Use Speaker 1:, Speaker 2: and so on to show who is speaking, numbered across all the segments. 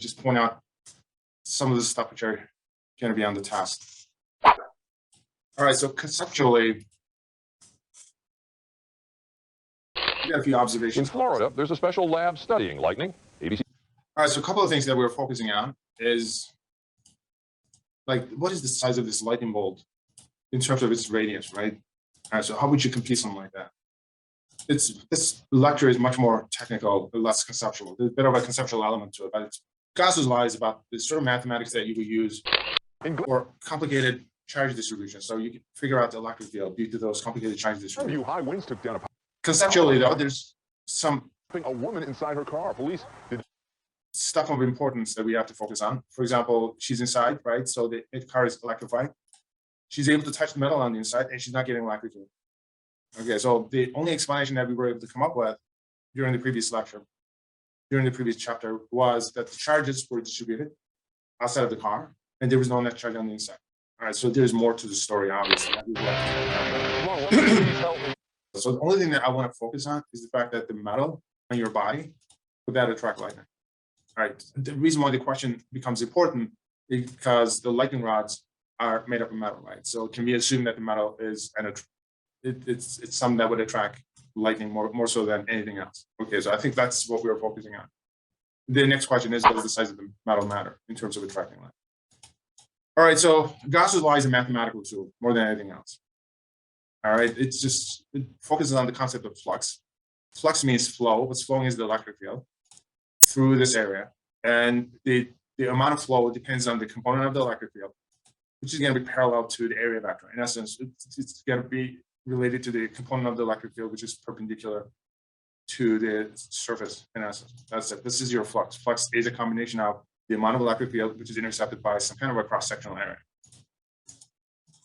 Speaker 1: just point out some of the stuff which are going to be on the test. All right, so conceptually, we got a few observations.
Speaker 2: In Florida, there's a special lab studying lightning. ABC.
Speaker 1: All right, so a couple of things that we're focusing on is, like, what is the size of this lightning bolt in terms of its radius, right? All right, so how would you compute something like that? This lecture is much more technical, less conceptual. There's a bit of a conceptual element to it, but Gauss's law is about the sort of mathematics that you would use for complicated charge distribution. So you can figure out the electric field due to those complicated charge distributions.
Speaker 2: High winds took down
Speaker 1: Conceptually, though, there's some
Speaker 2: a woman inside her car. Police did
Speaker 1: stuff of importance that we have to focus on. For example, she's inside, right? So the car is electrified. She's able to touch the metal on the inside, and she's not getting electrocuted. Okay, so the only explanation that we were able to come up with during the previous lecture, during the previous chapter, was that the charges were distributed outside of the car, and there was no net charge on the inside. All right, so there's more to the story, obviously. So the only thing that I want to focus on is the fact that the metal on your body would that attract lightning. All right, the reason why the question becomes important is because the lightning rods are made up of metal, right? So can we assume that the metal is it's something that would attract lightning more so than anything else? Okay, so I think that's what we're focusing on. The next question is, does the size of the metal matter in terms of attracting light? All right, so Gauss's law is a mathematical tool more than anything else. All right, it focuses on the concept of flux. Flux means flow. What's flowing is the electric field through this area, and the amount of flow depends on the component of the electric field, which is going to be parallel to the area vector. In essence, it's going to be related to the component of the electric field, which is perpendicular to the surface. In essence, that's it. This is your flux. Flux is a combination of the amount of electric field, which is intercepted by some kind of a cross-sectional area.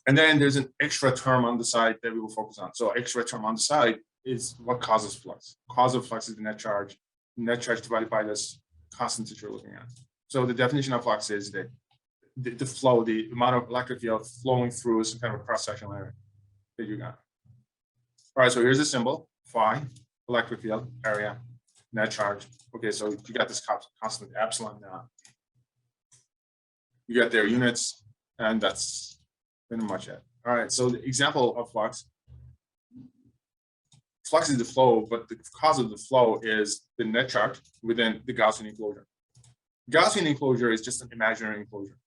Speaker 1: And then there's an extra term on the side that we will focus on. So extra term on the side is what causes flux. Cause of flux is the net charge divided by this constant that you're looking at. So the definition of flux is that the flow, the amount of electric field flowing through some kind of a cross-sectional area that you got. All right, so here's the symbol, phi, electric field, area, net charge. Okay, so you got this constant epsilon now. You got their units, and that's pretty much it. All right, so the example of flux is the flow, but the cause of the flow is the net charge within the Gaussian enclosure. Gaussian enclosure is just an imaginary enclosure.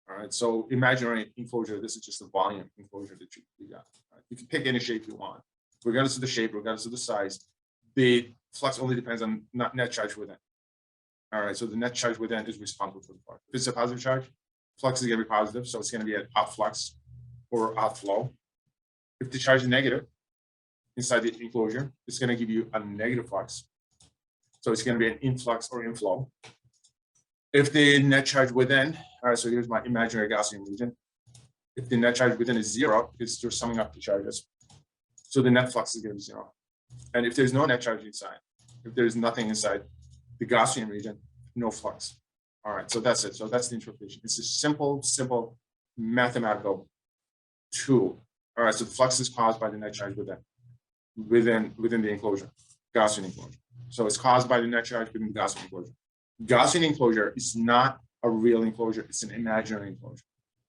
Speaker 1: All right, so imaginary enclosure, this is just a volume enclosure that you got. Right? You can pick any shape you want. Regardless of the shape, regardless of the size, the flux only depends on net charge within. All right, so the net charge within is responsible for the flux. If it's a positive charge, flux is going to be positive, so it's going to be an outflux or outflow. If the charge is negative inside the enclosure, it's going to give you a negative flux. So it's going to be an influx or inflow. If the net charge within, all right, so here's my imaginary Gaussian region. If the net charge within is zero, because you're summing up the charges, so the net flux is going to be zero. And if there's no net charge inside, if there's nothing inside the Gaussian region, no flux. All right, so that's it. So that's the interpretation. It's a simple mathematical tool. All right, so the flux is caused by the net charge within the enclosure, Gaussian enclosure. So it's caused by the net charge within the Gaussian enclosure. Gaussian enclosure is not a real enclosure, it's an imaginary enclosure.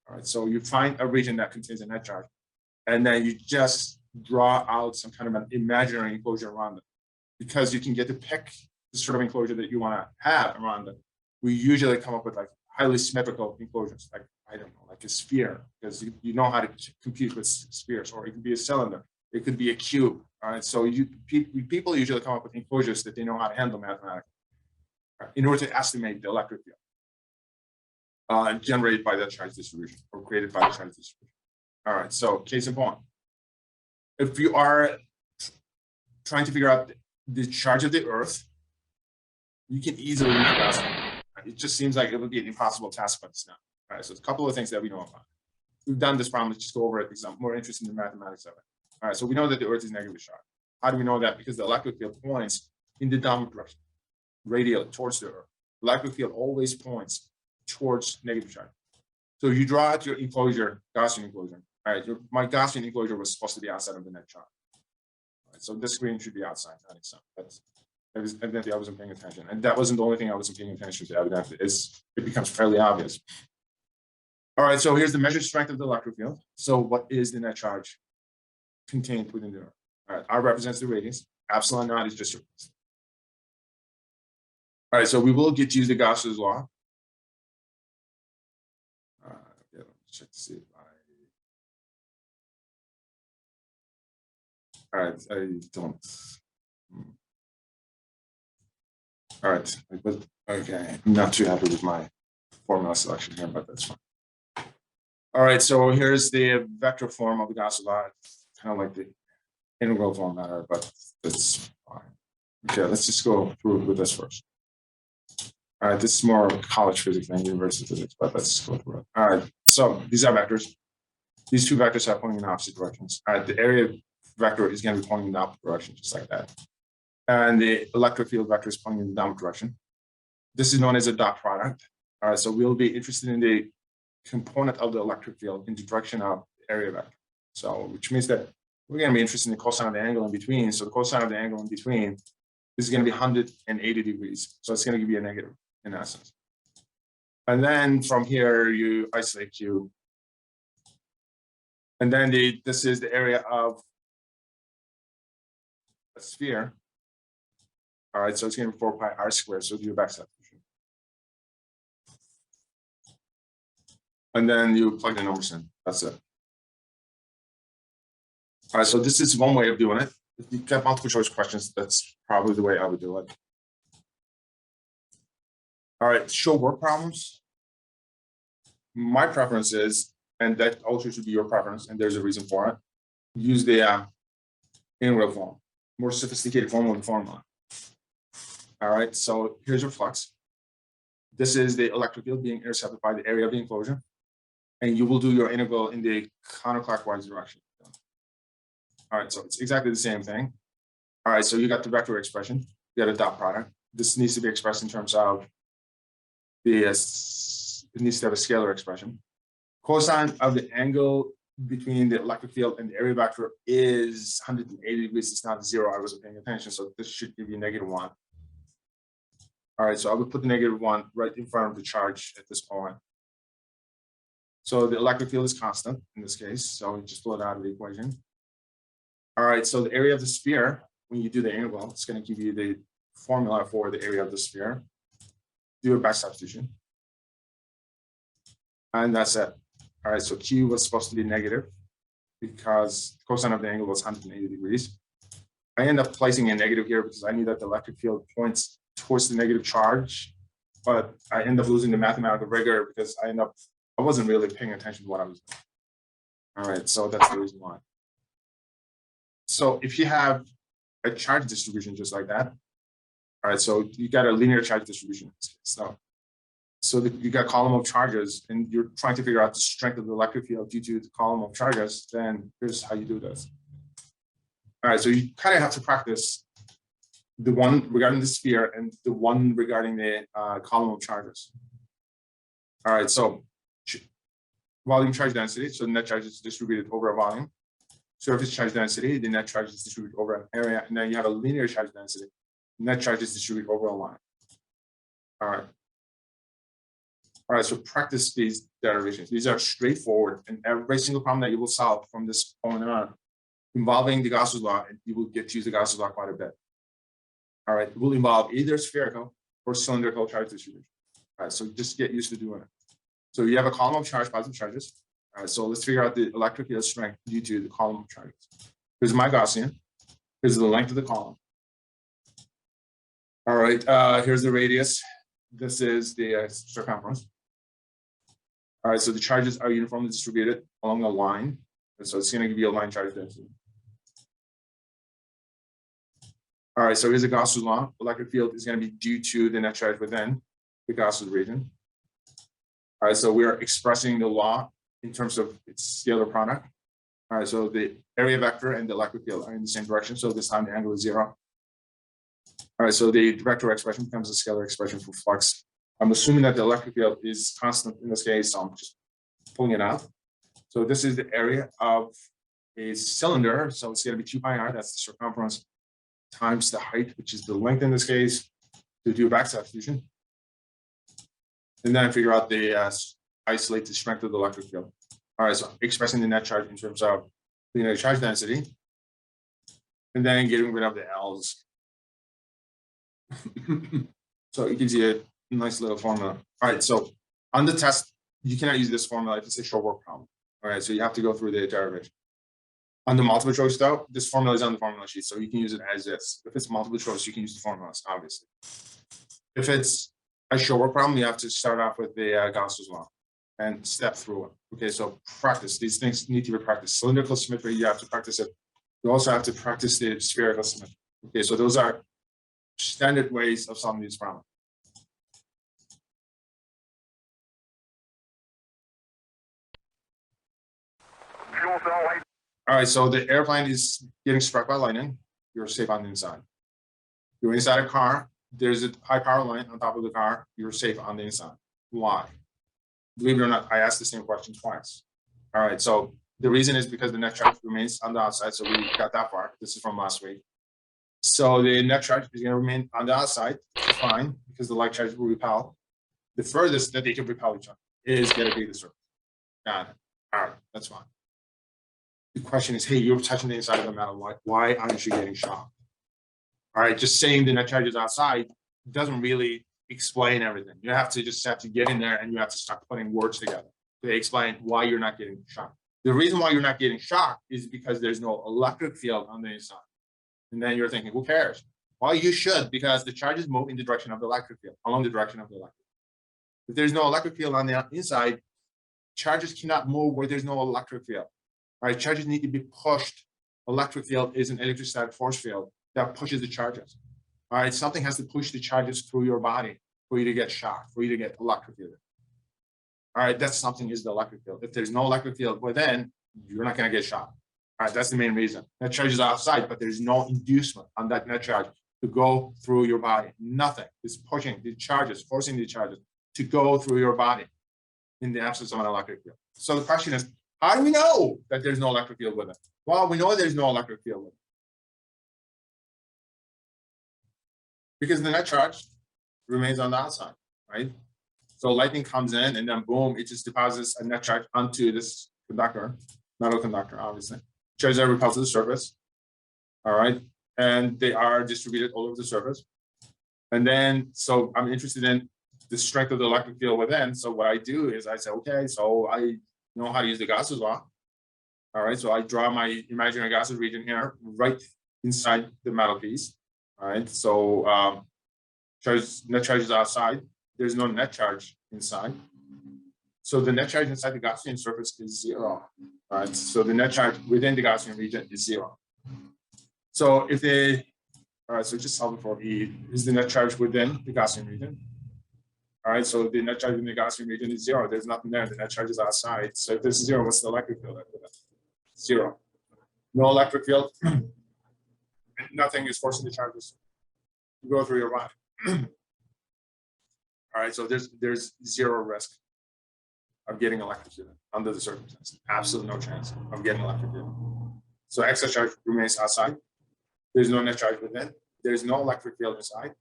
Speaker 1: All right, so you find a region that contains a net charge, and then you just draw out some kind of an imaginary enclosure around it. Because you can get to pick the sort of enclosure that you want to have around it. We usually come up with like highly symmetrical enclosures, like, I don't know, like a sphere, because you know how to compute with spheres, or it could be a cylinder, it could be a cube. All right, so people usually come up with enclosures that they know how to handle mathematically in order to estimate the electric field generated by that charge distribution or created by the charge distribution. All right, so case in point, if you are trying to figure out the charge of the Earth, you can easily use Gaussian. It just seems like it would be an impossible task by this now. All right, so it's a couple of things that we know about. We've done this problem. Let's just go over it because I'm more interested in the mathematics of it. All right, so we know that the Earth is negatively charged. How do we know that? Because the electric field points in the downward direction, radially towards the Earth. The electric field always points towards negative charge. So you draw out your enclosure, Gaussian enclosure. All right, my Gaussian enclosure was supposed to be outside of the net charge. All right, so this screen should be outside, not inside. Evidently I wasn't paying attention. And that wasn't the only thing I wasn't paying attention to, evidently. It becomes fairly obvious. All right, so here's the measured strength of the electric field. So what is the net charge contained within there? All right, R represents the radius. Epsilon naught is just a radius. All right, so we will get to use the Gauss's law. Yeah, let's check to see if all right, I don't. All right, okay, I'm not too happy with my formula selection here, but that's fine. All right, so here's the vector form of the Gauss law. It's kind of like the integral form matter, but that's fine. Okay, let's just go through with this first. All right, this is more college physics than university physics, but let's go through it. All right, so these are vectors. These two vectors are pointing in opposite directions. All right, the area vector is going to be pointing in the opposite direction, just like that. And the electric field vector is pointing in the downward direction. This is known as a dot product. All right, so we'll be interested in the component of the electric field in the direction of the area vector. So, which means that we're going to be interested in the cosine of the angle in between. So the cosine of the angle in between is going to be 180 degrees. So it's going to give you a negative in essence. And then from here, you isolate Q. And then this is the area of a sphere. All right, so it's going to be 4 pi r squared. So do your back substitution. And then you plug the numbers in. That's it. All right, so this is one way of doing it. If you get multiple choice questions, that's probably the way I would do it. All right, show work problems. My preference is, and that also should be your preference, and there's a reason for it, use the integral form, more sophisticated form of the formula. All right, so here's your flux. This is the electric field being intercepted by the area of the enclosure, and you will do your integral in the counterclockwise direction. All right, so it's exactly the same thing. All right, so you got the vector expression, you got a dot product. This needs to be expressed in terms of the, it needs to have a scalar expression. Cosine of the angle between the electric field and the area vector is 180 degrees. It's not 0. I wasn't paying attention, so this should give you -1. All right, so I would put the -1 right in front of the charge at this point. So the electric field is constant in this case, so we just pull it out of the equation. All right, so the area of the sphere, when you do the integral, it's going to give you the formula for the area of the sphere. Do a back substitution. And that's it. All right, so Q was supposed to be negative because cosine of the angle was 180 degrees. I end up placing a negative here because I knew that the electric field points towards the negative charge, but I end up losing the mathematical rigor because I wasn't really paying attention to what I was doing. All right, so that's the reason why. So if you have a charge distribution just like that, all right, so you got a linear charge distribution in this case. So you got column of charges and you're trying to figure out the strength of the electric field due to the column of charges, then here's how you do this. All right, so you kind of have to practice the one regarding the sphere and the one regarding the column of charges. All right, so volume charge density, so net charge is distributed over a volume. Surface charge density, the net charge is distributed over an area, and then you have a linear charge density. Net charge is distributed over a line. All right. All right, so practice these derivations. These are straightforward, and every single problem that you will solve from this point on involving the Gauss law, and you will get to use the Gauss law quite a bit. All right, it will involve either spherical or cylindrical charge distribution. All right, so just get used to doing it. So you have a column of charge, positive charges. All right, so let's figure out the electric field strength due to the column of charges. Here's my Gaussian. Here's the length of the column. All right, here's the radius. This is the circumference. All right, so the charges are uniformly distributed along a line. And so it's going to give you a line charge density. All right, so here's the Gauss law. Electric field is going to be due to the net charge within the Gauss region. All right, so we are expressing the law in terms of its scalar product. All right, so the area vector and the electric field are in the same direction. So this time the angle is 0. All right, so the vector expression becomes a scalar expression for flux. I'm assuming that the electric field is constant in this case, so I'm just pulling it out. So this is the area of a cylinder. So it's going to be 2 pi r, that's the circumference, times the height, which is the length in this case, to do backside fusion. And then figure out the isolate the strength of the electric field. All right, so expressing the net charge in terms of the charge density, and then getting rid of the L's. So it gives you a nice little formula. All right, so on the test, you cannot use this formula if it's a short work problem. All right, so you have to go through the derivation. On the multiple choice though, this formula is on the formula sheet, so you can use it as is. If it's multiple choice, you can use the formulas, obviously. If it's a short work problem, you have to start off with the Gauss Law and step through it. Okay, so practice. These things need to be practiced. Cylindrical symmetry, you have to practice it. You also have to practice the spherical symmetry. Okay, so those are standard ways of solving these problems. All right, so the airplane is getting struck by lightning. You're safe on the inside. You're inside a car. There's a high power line on top of the car. You're safe on the inside. Why? Believe it or not, I asked the same question twice. All right, so the reason is because the net charge remains on the outside. So we got that far. This is from last week. So the net charge is going to remain on the outside. Fine, because the light charge will repel. The furthest that they can repel each other is going to be the surface. Got it. All right, that's fine. The question is, hey, you're touching the inside of the metal. Why aren't you getting shocked? All right, just saying the net charge is outside doesn't really explain everything. You have to get in there and you have to start putting words together to explain why you're not getting shocked. The reason why you're not getting shocked is because there's no electric field on the inside. And then you're thinking, who cares? Well, you should, because the charges move in the direction of the electric field, along the direction of the electric field. If there's no electric field on the inside, charges cannot move where there's no electric field. All right, charges need to be pushed. Electric field is an electrostatic force field that pushes the charges. All right, something has to push the charges through your body for you to get shocked, for you to get electrocuted. All right, that something is the electric field. If there's no electric field, well, then you're not going to get shocked. All right, that's the main reason. Net charge is outside, but there's no inducement on that net charge to go through your body. Nothing is pushing the charges, forcing the charges to go through your body in the absence of an electric field. So the question is, how do we know that there's no electric field with it? Well, we know there's no electric field with it, because the net charge remains on the outside, right? So lightning comes in and then boom, it just deposits a net charge onto this conductor, metal conductor, obviously. Charges are repelled to the surface, all right? And they are distributed all over the surface. And then, so I'm interested in the strength of the electric field within. So what I do is I say, okay, so I know how to use the Gauss Law. All right, so I draw my imaginary Gaussian region here, right inside the metal piece. All right, so net charge is outside. There's no net charge inside. So the net charge inside the Gaussian surface is 0. All right, so the net charge within the Gaussian region is 0. So if they, all right, so just solve it for E. Is the net charge within the Gaussian region? All right, so the net charge in the Gaussian region is 0. There's nothing there. The net charge is outside. So if this is 0, what's the electric field? 0. No electric field. Nothing is forcing the charges to go through your body. All right, so there's 0 risk of getting electrocuted under the circumstances. Absolutely no chance of getting electrocuted. So excess charge remains outside. There's no net charge within. There's no electric field inside,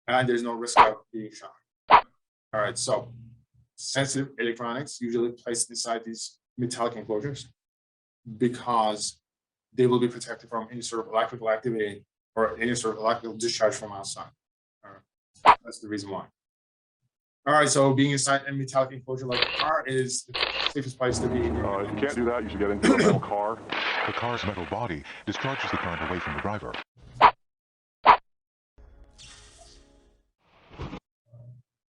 Speaker 1: and there's no risk of being shocked. All right, so sensitive electronics usually placed inside these metallic enclosures because they will be protected from any sort of electrical activity or any sort of electrical discharge from outside. All right, that's the reason why. All right, so being inside a metallic enclosure like a car is the safest place to be.
Speaker 2: If you can't do that, you should get into a metal car.
Speaker 3: The car's metal body discharges the current away from the driver.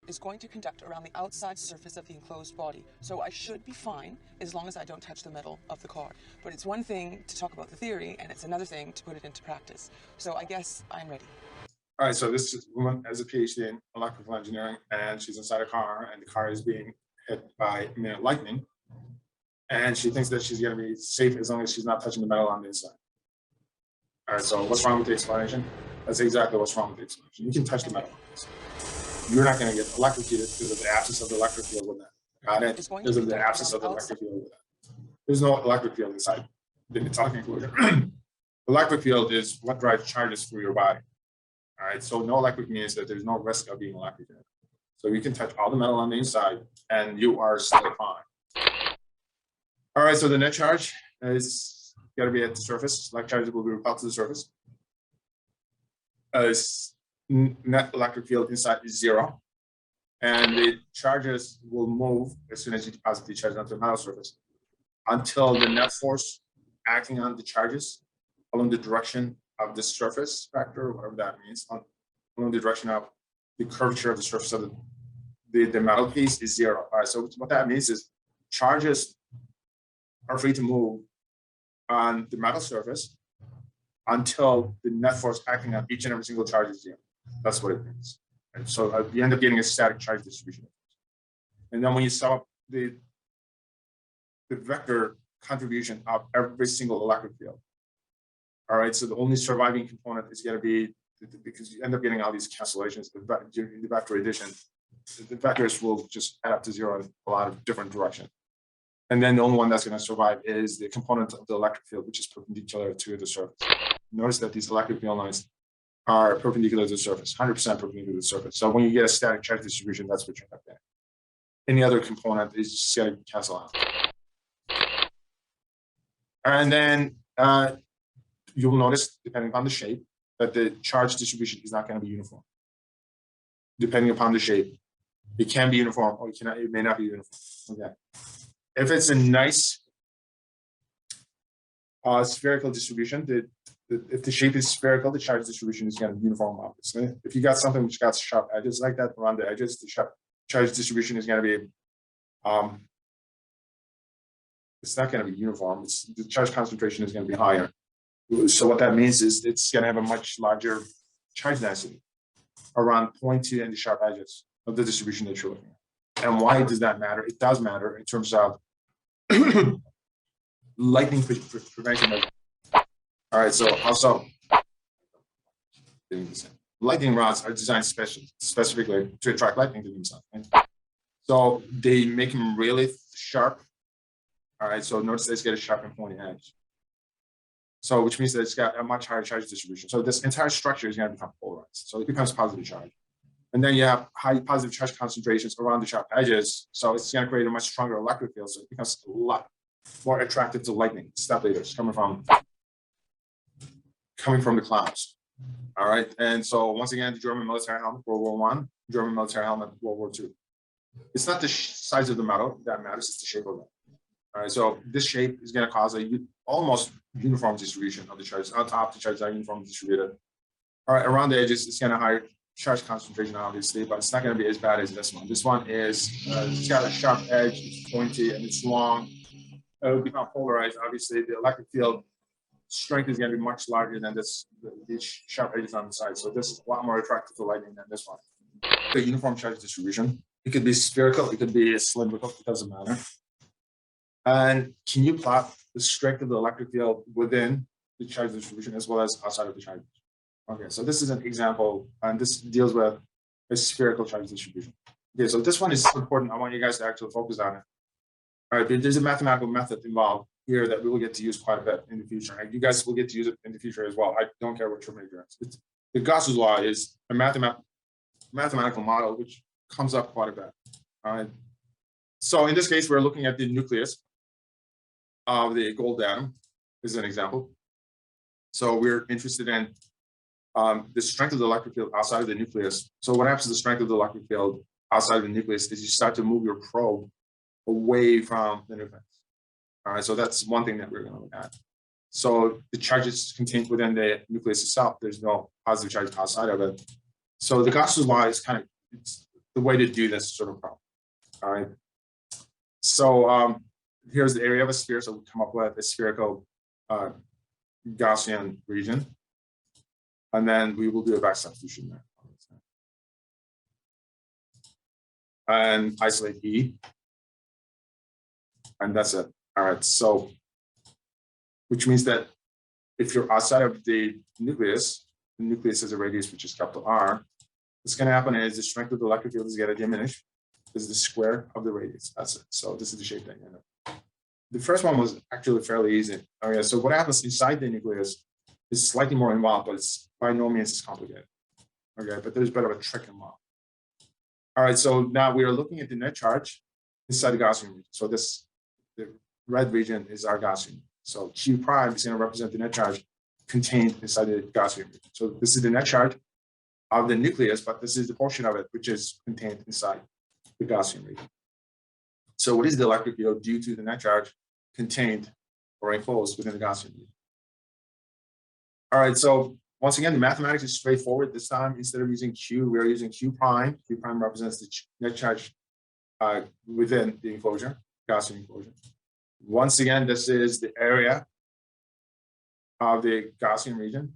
Speaker 4: Is going to conduct around the outside surface of the enclosed body. So I should be fine as long as I don't touch the metal of the car. But it's one thing to talk about the theory, and it's another thing to put it into practice. So I guess I'm ready.
Speaker 1: All right, so this woman has a PhD in electrical engineering, and she's inside a car, and the car is being hit by imminent lightning. And she thinks that she's going to be safe as long as she's not touching the metal on the inside. All right, so what's wrong with the explanation? That's exactly what's wrong with the explanation. You can touch the metal on the inside. You're not going to get electrocuted because of the absence of the electric field with that. Got it? Because of the absence of the electric field with that. There's no electric field inside the metallic enclosure. Electric field is what drives charges through your body. All right, so no electric means that there's no risk of being electrocuted. So you can touch all the metal on the inside and you are still fine. All right, so the net charge is got to be at the surface. Electric charges will be repelled to the surface. Net electric field inside is 0. And the charges will move as soon as you deposit the charge onto the metal surface until the net force acting on the charges along the direction of the surface vector, whatever that means, along the direction of the curvature of the surface of the metal piece is 0. All right, so what that means is charges are free to move on the metal surface until the net force acting on each and every single charge is 0. That's what it means. And so you end up getting a static charge distribution. And then when you sum up the vector contribution of every single electric field, all right, so the only surviving component is going to be, because you end up getting all these cancellations, during the vector addition, the vectors will just add up to 0 in a lot of different directions. And then the only one that's going to survive is the component of the electric field, which is perpendicular to the surface. Notice that these electric field lines are perpendicular to the surface, 100% perpendicular to the surface. So when you get a static charge distribution, that's what you're going to get. Any other component is just going to cancel out. And then you will notice, depending upon the shape, that the charge distribution is not going to be uniform. Depending upon the shape, it can be uniform or it may not be uniform. Okay. If it's a nice spherical distribution, if the shape is spherical, the charge distribution is going to be uniform, obviously. If you got something which got sharp edges like that around the edges, the charge distribution is going to be, it's not going to be uniform. The charge concentration is going to be higher. So what that means is it's going to have a much larger charge density around point 2 and the sharp edges of the distribution that you're looking at. And why does that matter? It does matter in terms of lightning prevention. All right, so also lightning rods are designed specifically to attract lightning to themselves. Right? So they make them really sharp. All right, so notice it's got a sharp and pointy edge. So which means that it's got a much higher charge distribution. So this entire structure is going to become polarized. So it becomes positive charge. And then you have high positive charge concentrations around the sharp edges. So it's going to create a much stronger electric field. So it becomes a lot more attractive to lightning, step leaders coming from the clouds. All right. And so once again, the German military helmet, World War I, German military helmet, World War II. It's not the size of the metal that matters, it's the shape of it. All right. So this shape is going to cause a almost uniform distribution of the charges. On top, the charges are uniformly distributed. All right. Around the edges, it's going to higher charge concentration, obviously, but it's not going to be as bad as this one. This one is, it's got a sharp edge, it's pointy, and it's long. It will become polarized. Obviously, the electric field strength is going to be much larger than these sharp edges on the side. So this is a lot more attractive to lightning than this one. The uniform charge distribution. It could be spherical, it could be cylindrical, it doesn't matter. And can you plot the strength of the electric field within the charge distribution as well as outside of the charge? Okay, so this is an example, and this deals with a spherical charge distribution. Okay, so this one is important. I want you guys to actually focus on it. All right, there's a mathematical method involved here that we will get to use quite a bit in the future. And you guys will get to use it in the future as well. I don't care what your major is. The Gauss Law is a mathematical model which comes up quite a bit. All right. So in this case, we're looking at the nucleus of the gold atom, as an example. So we're interested in the strength of the electric field outside of the nucleus. So what happens to the strength of the electric field outside of the nucleus is you start to move your probe away from the nucleus. All right, so that's one thing that we're going to look at. So the charges contained within the nucleus itself, there's no positive charge outside of it. So the Gauss Law is kind of it's the way to do this sort of problem. All right. So here's the area of a sphere. So we come up with a spherical Gaussian region. And then we will do a back substitution there. And isolate E. And that's it. All right. So, which means that if you're outside of the nucleus has a radius which is capital R. What's going to happen is the strength of the electric field is going to diminish. This is the square of the radius. That's it. So this is the shape that you end up. The first one was actually fairly easy. Okay. So what happens inside the nucleus is slightly more involved, but it's by no means as complicated. Okay, but there's a bit of a trick involved. All right, so now we are looking at the net charge inside the Gaussian region. So the red region is our Gaussian. So Q prime is going to represent the net charge contained inside the Gaussian region. So this is the net charge of the nucleus, but this is the portion of it which is contained inside the Gaussian region. So what is the electric field due to the net charge contained or enclosed within the Gaussian region? All right, so once again, the mathematics is straightforward. This time, instead of using Q, we're using Q prime. Q prime represents the net charge within the enclosure, Gaussian enclosure. Once again, this is the area of the Gaussian region.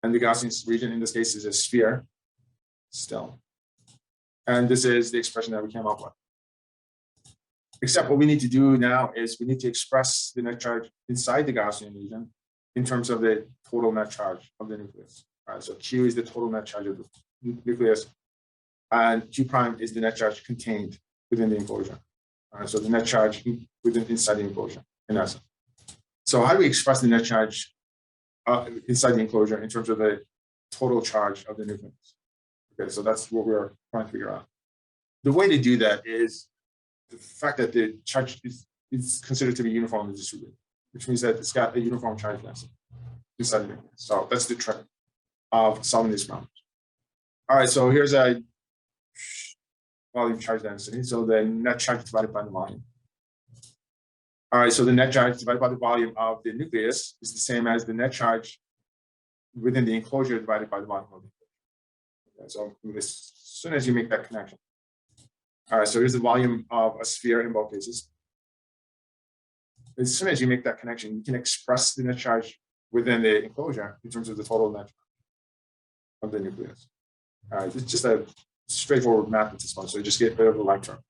Speaker 1: And the Gaussian region in this case is a sphere still. And this is the expression that we came up with. Except what we need to do now is we need to express the net charge inside the Gaussian region in terms of the total net charge of the nucleus. All right, so Q is the total net charge of the nucleus, and Q prime is the net charge contained within the enclosure. All right, so the net charge inside the enclosure, in essence. So how do we express the net charge inside the enclosure in terms of the total charge of the nucleus? Okay, so that's what we're trying to figure out. The way to do that is the fact that the charge is considered to be uniformly distributed, which means that it's got a uniform charge density inside the nucleus. So that's the trick of solving these problems. All right, so here's a volume charge density. So the net charge divided by the volume. All right, so the net charge divided by the volume of the nucleus is the same as the net charge within the enclosure divided by the volume of the enclosure. Okay, so as soon as you make that connection. All right, so here's the volume of a sphere in both cases. As soon as you make that connection, you can express the net charge within the enclosure in terms of the total net charge of the nucleus. All right, it's just a straightforward math at this point, so you just get rid of the like term.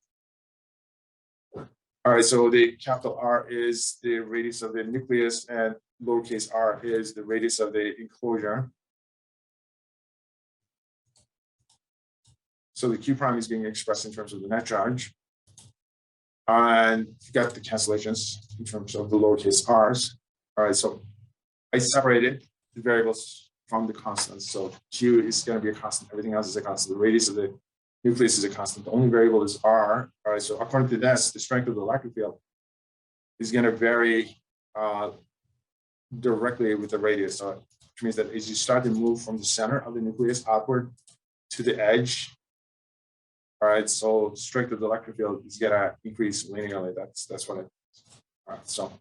Speaker 1: All right, so the capital R is the radius of the nucleus, and lowercase r is the radius of the enclosure. So the Q prime is being expressed in terms of the net charge. And you got the cancellations in terms of the lowercase r's. All right, so I separated the variables from the constants. So Q is going to be a constant. Everything else is a constant. The radius of the nucleus is a constant. The only variable is r. All right, so according to this, the strength of the electric field is going to vary directly with the radius. So which means that as you start to move from the center of the nucleus upward to the edge, all right, so strength of the electric field is going to increase linearly. That's what it is. All right, so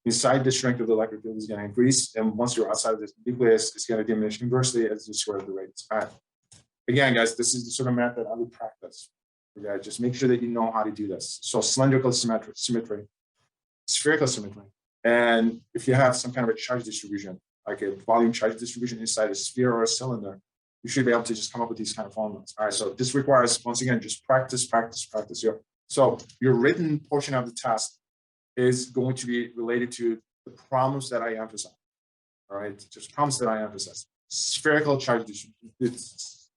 Speaker 1: inside the strength of the electric field is going to increase, and once you're outside of the nucleus, it's going to diminish inversely as the square of the radius. All right. Again, guys, this is the sort of math that I would practice. Okay, just make sure that you know how to do this. So cylindrical symmetry, spherical symmetry, and if you have some kind of a charge distribution, like a volume charge distribution inside a sphere or a cylinder, you should be able to just come up with these kind of formulas. All right, so this requires, once again, just practice here. So your written portion of the test is going to be related to the problems that I emphasize. All right, just problems that I emphasize. Spherical charge distribution,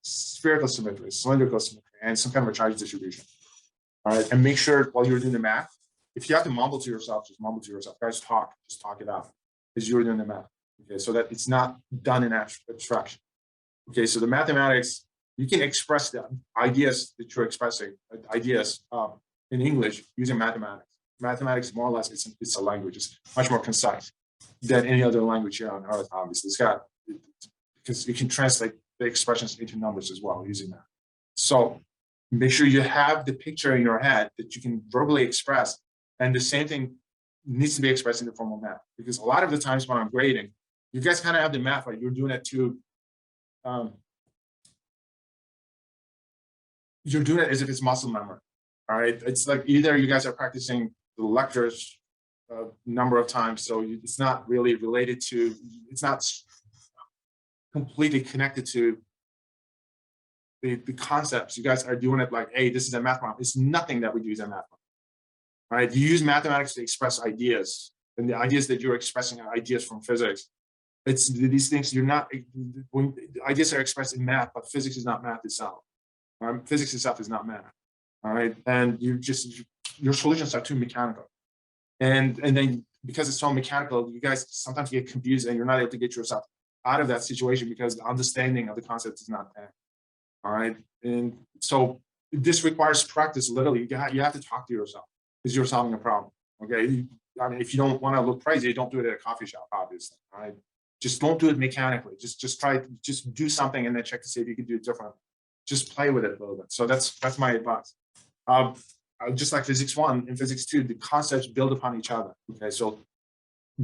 Speaker 1: spherical symmetry, cylindrical symmetry, and some kind of a charge distribution. All right, and make sure while you're doing the math, if you have to mumble to yourself, just mumble to yourself. Guys, just talk it out as you're doing the math. Okay, so that it's not done in abstraction. Okay, so the mathematics, you can express the ideas that you're expressing, ideas in English using mathematics. Mathematics, more or less, it's a language. It's much more concise than any other language here on Earth, obviously. Because you can translate the expressions into numbers as well using that. So make sure you have the picture in your head that you can verbally express, and the same thing needs to be expressed in the form of math. Because a lot of the times when I'm grading, you guys kind of have the math, right? You're doing it to you're doing it as if it's muscle memory. All right, it's like either you guys are practicing the lectures a number of times, so it's not really related to, it's not completely connected to the concepts. You guys are doing it like, hey, this is a math problem. It's nothing that we do as a math problem. All right, you use mathematics to express ideas, and the ideas that you're expressing are ideas from physics. It's these things you're not, when ideas are expressed in math, but physics is not math itself. Physics itself is not math. All right, and your solutions are too mechanical, and then because it's so mechanical, you guys sometimes get confused and you're not able to get yourself out of that situation because the understanding of the concept is not there. All right. And so this requires practice. Literally, you have to talk to yourself because you're solving a problem. Okay. I mean, if you don't want to look crazy, don't do it at a coffee shop, obviously. All right. Just don't do it mechanically. Just try, just do something and then check to see if you can do it differently. Just play with it a little bit. So that's my advice. Just like physics 1 and physics 2, the concepts build upon each other. Okay. So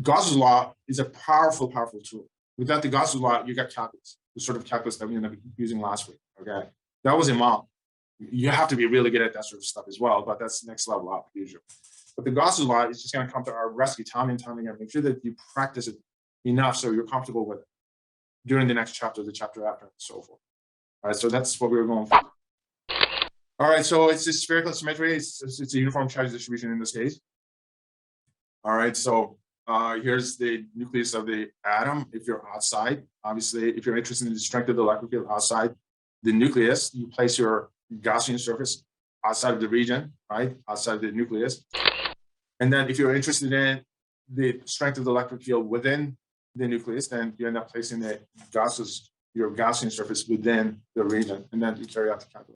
Speaker 1: Gauss Law is a powerful tool. Without the Gauss Law, you got calculus, the sort of calculus that we ended up using last week. Okay, that was involved. You have to be really good at that sort of stuff as well, but that's next level up usually. But the Gauss Law is just going to come to our rescue time and time again. Make sure that you practice it enough so you're comfortable with it during the next chapter, the chapter after, and so forth. All right, so that's what we were going for. All right, so it's a spherical symmetry. It's a uniform charge distribution in this case. All right, so here's the nucleus of the atom. If you're outside, obviously, if you're interested in the strength of the electric field outside the nucleus, you place your Gaussian surface outside of the region, right? Outside of the nucleus. And then if you're interested in the strength of the electric field within the nucleus, then you end up placing your Gaussian surface within the region, and then you carry out the calculation.